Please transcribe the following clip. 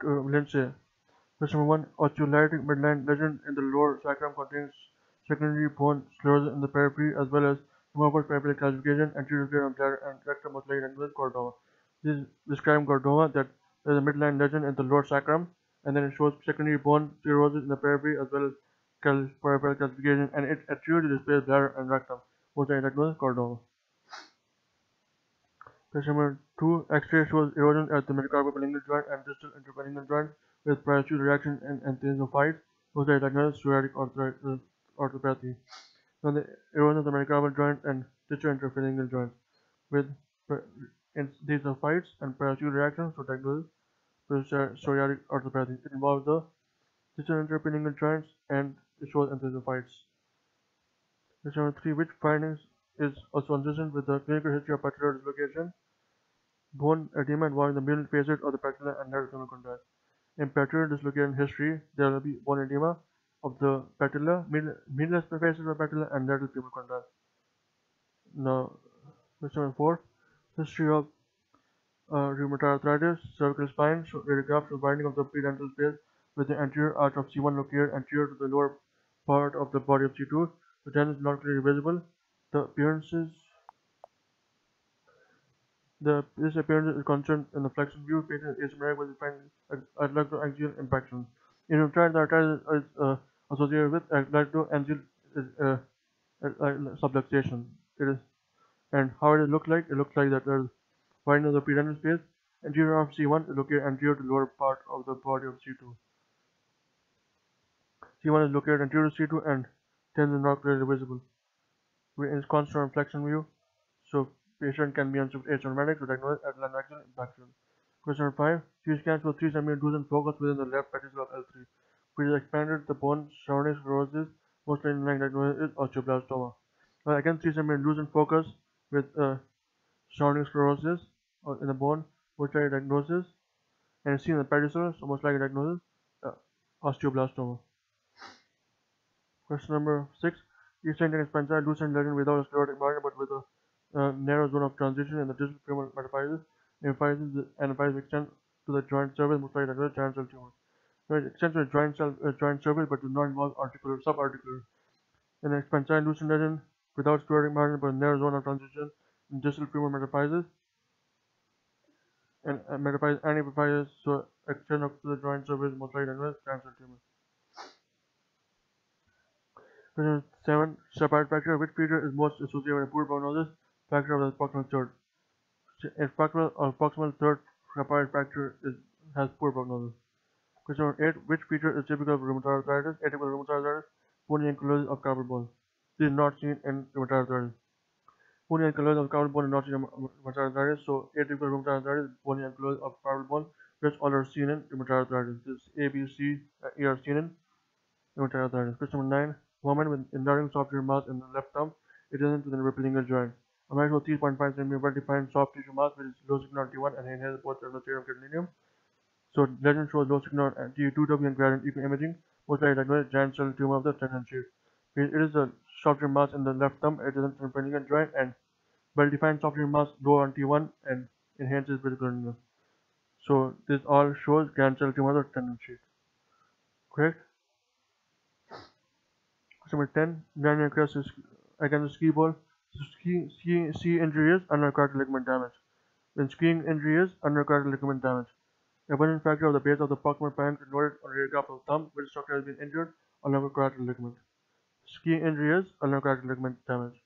Lindsay. Question number 1. Osteolytic midline lesion in the lower sacrum contains secondary bone sclerosis in the periphery as well as immoral peripheral calcification, anterior clear of bladder and rectum most likely with chordoma. This is describing chordoma that there is a midline lesion in the lower sacrum, and then it shows secondary bone sclerosis in the periphery as well as peripheral calcification, and it anteriorly displays bladder and rectum most likely with chordoma. Question number 2. X-ray shows erosion at the metacarpal peningeal joint and distal interpeningeal joint with parachute reaction and anthesiophytes, most likely diagnosed psoriatic arthropathy. Now the erosion of the metacarpal joint and distal interpeningeal joint with anthesiophytes and parachute reaction, so diagnosed psoriatic arthropathy. It involves the distal interpeningeal joints and it shows anthesiophytes. Question number 3. Which findings is also consistent with the clinical history of patellar dislocation? Bone edema involving the middle facet of the patella and lateral femoral condyle. In patellar dislocation history, there will be bone edema of the patella, middle facet of the patella, and lateral femoral condyle. Now, question number 4. History of rheumatoid arthritis, cervical spine, radiograph shows widening of the predental space with the anterior arch of C1 located anterior to the lower part of the body of C2. The tendon is not clearly visible. This appearance is constant in the flexion view. Patient is asymmetric with defined adductor-axial impaction. In rheumatoid arthritis is associated with adductor-axial subluxation. And how it looks like? It looks like that there is widening of the predental space. Anterior of C1 is located anterior to the lower part of the body of C2. C1 is located anterior to C2 and tendon is not clearly visible. It is constant flexion view, so patient can be asymptomatic to diagnose adductor-axial impaction. Question number 5. CT scan shows 3 cm drusen focus within the left pedicle of L3. Which is expanded the bone surrounding sclerosis, most likely diagnosis is osteoblastoma. Now again 3 cm drusen focus with surrounding sclerosis in the bone, most likely diagnosis, and it's seen in the pedicel, so most likely diagnosis osteoblastoma. Question number 6. Eastern expansile lucent lesion without a sclerotic margin but with a narrow zone of transition in the distal femoral metaphysis. Metaphysis extends to the joint surface, most likely diagnosed giant cell tumor. So it extends to the joint surface but does not involve articular, subarticular. An expansile lucent lesion without sclerotic margin but a narrow zone of transition in distal femoral metaphysis and metaphysis and epiphysis, so extend up to the joint surface, most likely diagnosed giant cell tumor. Question 7. Sapphire fracture. Which feature is most associated with a poor prognosis? Fracture of the proximal third. A proximal third sapphire fracture has poor prognosis. Question number 8. Which feature is typical of rheumatoid arthritis? Atypical rheumatoid arthritis. Bony ankylosing of carpal bone. This is not seen in rheumatoid arthritis. Bony ankylosing of carpal bone is not seen in rheumatoid arthritis. So atypical rheumatoid arthritis, bony ankylosing of carpal bone, which all are seen in rheumatoid arthritis. This A, B, C, E are seen in rheumatoid arthritis. Question number 9. Woman with enlarging soft tissue mass in the left thumb adjacent to the repeating joint. A man shows 3.5 cm well-defined soft tissue mass with low signal T1 and inhales both testosterone and gadolinium. So legend shows low signal T2W and gradient equal imaging, most likely diagnosed giant cell tumor of the tendon sheath. It is a soft tissue mass in the left thumb adjacent to the repeating joint and well-defined soft tissue mass low on T1 and enhances with gadolinium. So this all shows giant cell tumor of the tendon sheath. Correct? Number 10. Granule crest is against the ski ball. Ski injury is undercardial ligament damage. When skiing injury is undercardial ligament damage. Abundant fracture of the base of the proximal phalanx is noted on radiograph of the thumb, which structure has been injured along with cardiac ligament. Ski injury is undercardial ligament damage.